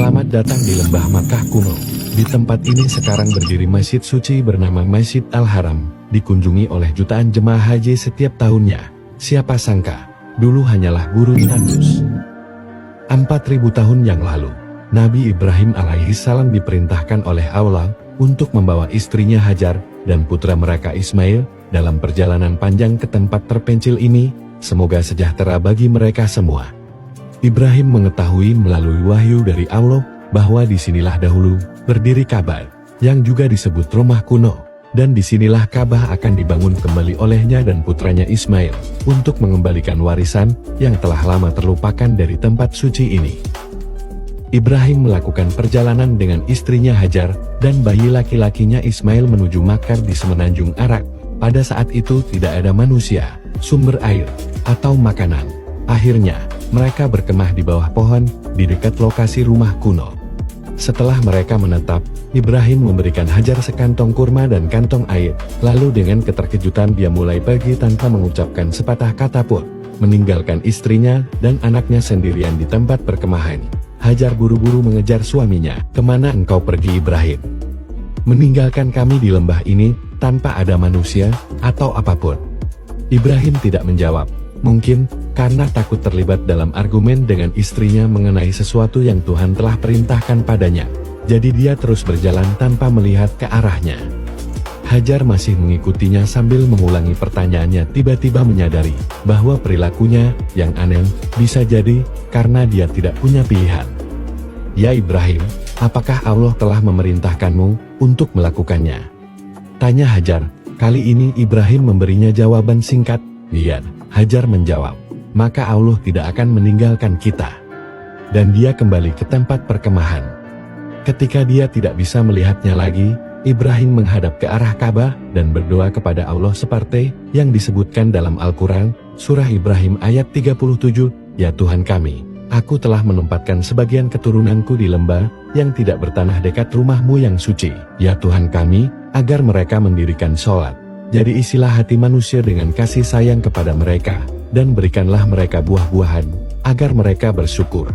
Selamat datang di lembah Makkah kuno. Di tempat ini sekarang berdiri masjid suci bernama Masjid Al-Haram, dikunjungi oleh jutaan jemaah haji setiap tahunnya. Siapa sangka, dulu hanyalah gurun tandus. 4.000 tahun yang lalu, Nabi Ibrahim alaihissalam diperintahkan oleh Allah untuk membawa istrinya Hajar dan putra mereka Ismail dalam perjalanan panjang ke tempat terpencil ini. Semoga sejahtera bagi mereka semua. Ibrahim mengetahui melalui wahyu dari Allah bahwa disinilah dahulu berdiri Ka'bah, yang juga disebut rumah kuno, dan disinilah Ka'bah akan dibangun kembali olehnya dan putranya Ismail untuk mengembalikan warisan yang telah lama terlupakan dari tempat suci ini. Ibrahim melakukan perjalanan dengan istrinya Hajar dan bayi laki-lakinya Ismail menuju Makkah di semenanjung Arak. Pada saat itu tidak ada manusia, sumber air, atau makanan. Akhirnya, mereka berkemah di bawah pohon, di dekat lokasi rumah kuno. Setelah mereka menetap, Ibrahim memberikan Hajar sekantong kurma dan kantong air, lalu dengan keterkejutan dia mulai pergi tanpa mengucapkan sepatah kata pun, meninggalkan istrinya dan anaknya sendirian di tempat perkemahan. Hajar buru-buru mengejar suaminya. "Kemana engkau pergi, Ibrahim? Meninggalkan kami di lembah ini, tanpa ada manusia, atau apapun?" Ibrahim tidak menjawab. Mungkin, karena takut terlibat dalam argumen dengan istrinya mengenai sesuatu yang Tuhan telah perintahkan padanya. Jadi dia terus berjalan tanpa melihat ke arahnya. Hajar masih mengikutinya sambil mengulangi pertanyaannya, tiba-tiba menyadari bahwa perilakunya yang aneh bisa jadi karena dia tidak punya pilihan. "Ya Ibrahim, apakah Allah telah memerintahkanmu untuk melakukannya?" tanya Hajar. Kali ini Ibrahim memberinya jawaban singkat, "Iya." Hajar menjawab, "Maka Allah tidak akan meninggalkan kita." Dan dia kembali ke tempat perkemahan. Ketika dia tidak bisa melihatnya lagi, Ibrahim menghadap ke arah Ka'bah dan berdoa kepada Allah seperti yang disebutkan dalam Al-Quran, Surah Ibrahim ayat 37, "Ya Tuhan kami, aku telah menempatkan sebagian keturunanku di lembah yang tidak bertanah dekat rumahmu yang suci. Ya Tuhan kami, agar mereka mendirikan sholat. Jadi isilah hati manusia dengan kasih sayang kepada mereka, dan berikanlah mereka buah-buahan, agar mereka bersyukur."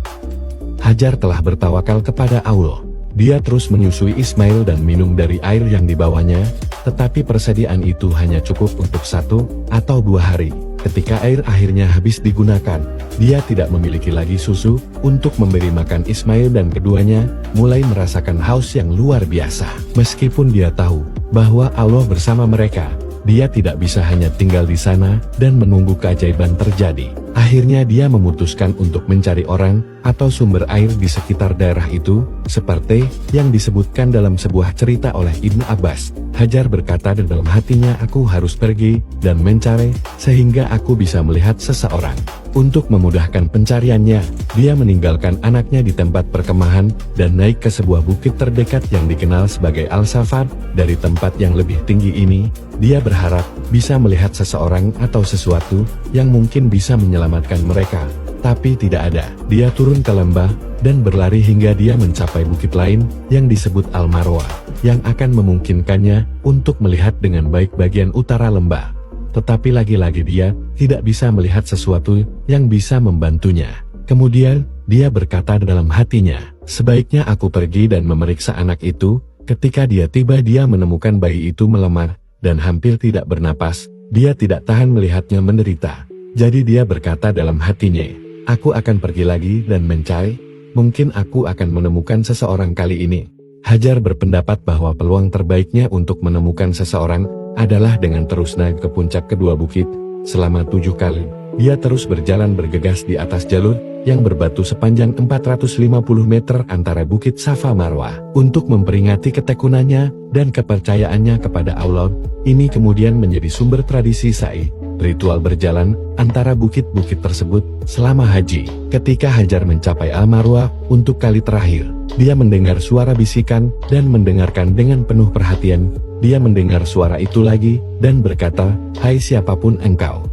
Hajar telah bertawakal kepada Allah. Dia terus menyusui Ismail dan minum dari air yang dibawanya, tetapi persediaan itu hanya cukup untuk 1 atau 2 hari. Ketika air akhirnya habis digunakan, dia tidak memiliki lagi susu untuk memberi makan Ismail dan keduanya mulai merasakan haus yang luar biasa. Meskipun dia tahu bahwa Allah bersama mereka, dia tidak bisa hanya tinggal di sana dan menunggu keajaiban terjadi. Akhirnya dia memutuskan untuk mencari orang atau sumber air di sekitar daerah itu, seperti yang disebutkan dalam sebuah cerita oleh Ibnu Abbas. Hajar berkata di dalam hatinya, "Aku harus pergi dan mencari sehingga aku bisa melihat seseorang." Untuk memudahkan pencariannya, dia meninggalkan anaknya di tempat perkemahan dan naik ke sebuah bukit terdekat yang dikenal sebagai Al-Safar. Dari tempat yang lebih tinggi ini, dia berharap bisa melihat seseorang atau sesuatu yang mungkin bisa menyelamatkan mereka. Tapi tidak ada. Dia turun ke lembah dan berlari hingga dia mencapai bukit lain yang disebut Al-Marwah, yang akan memungkinkannya untuk melihat dengan baik bagian utara lembah. Tetapi lagi-lagi dia tidak bisa melihat sesuatu yang bisa membantunya. Kemudian, dia berkata dalam hatinya, "Sebaiknya aku pergi dan memeriksa anak itu." Ketika dia tiba, dia menemukan bayi itu melemah dan hampir tidak bernapas. Dia tidak tahan melihatnya menderita. Jadi dia berkata dalam hatinya, "Aku akan pergi lagi dan mencari. Mungkin aku akan menemukan seseorang kali ini." Hajar berpendapat bahwa peluang terbaiknya untuk menemukan seseorang adalah dengan terus naik ke puncak kedua bukit. Selama 7 kali, dia terus berjalan bergegas di atas jalur yang berbatu sepanjang 450 meter antara Bukit Safa Marwah. Untuk memperingati ketekunannya dan kepercayaannya kepada Allah, ini kemudian menjadi sumber tradisi sa'i, ritual berjalan antara bukit-bukit tersebut selama haji. Ketika Hajar mencapai Al-Marwah untuk kali terakhir, dia mendengar suara bisikan dan mendengarkan dengan penuh perhatian. Dia mendengar suara itu lagi dan berkata, "Hai siapapun engkau,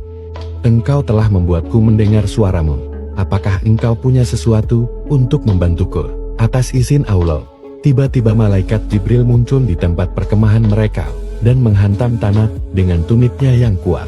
engkau telah membuatku mendengar suaramu. Apakah engkau punya sesuatu untuk membantuku?" Atas izin Allah, tiba-tiba malaikat Jibril muncul di tempat perkemahan mereka dan menghantam tanah dengan tumitnya yang kuat.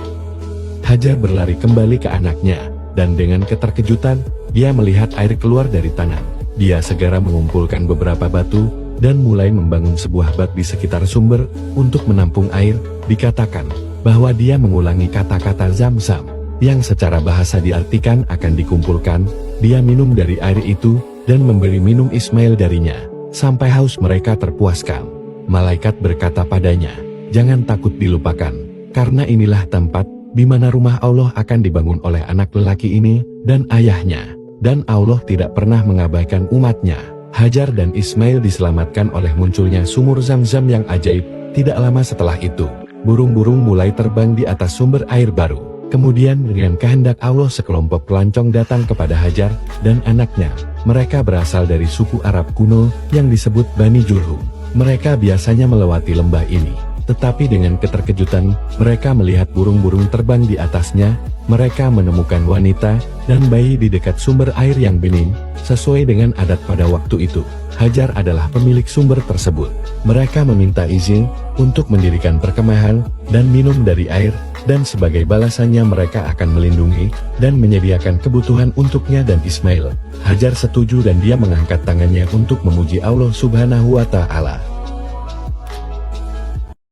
Hajar berlari kembali ke anaknya, dan dengan keterkejutan, dia melihat air keluar dari tanah. Dia segera mengumpulkan beberapa batu, dan mulai membangun sebuah bak di sekitar sumber, untuk menampung air. Dikatakan bahwa dia mengulangi kata-kata Zam-Zam, yang secara bahasa diartikan akan dikumpulkan. Dia minum dari air itu, dan memberi minum Ismail darinya, sampai haus mereka terpuaskan. Malaikat berkata padanya, "Jangan takut dilupakan, karena inilah tempat di mana rumah Allah akan dibangun oleh anak lelaki ini, dan ayahnya. Dan Allah tidak pernah mengabaikan umatnya." Hajar dan Ismail diselamatkan oleh munculnya sumur Zam-Zam yang ajaib. Tidak lama setelah itu, burung-burung mulai terbang di atas sumber air baru. Kemudian dengan kehendak Allah sekelompok pelancong datang kepada Hajar dan anaknya. Mereka berasal dari suku Arab kuno yang disebut Bani Jurhum. Mereka biasanya melewati lembah ini, tetapi dengan keterkejutan, mereka melihat burung-burung terbang di atasnya. Mereka menemukan wanita dan bayi di dekat sumber air yang bening, sesuai dengan adat pada waktu itu. Hajar adalah pemilik sumber tersebut. Mereka meminta izin untuk mendirikan perkemahan dan minum dari air, dan sebagai balasannya mereka akan melindungi dan menyediakan kebutuhan untuknya dan Ismail. Hajar setuju dan dia mengangkat tangannya untuk memuji Allah Subhanahu wa Ta'ala.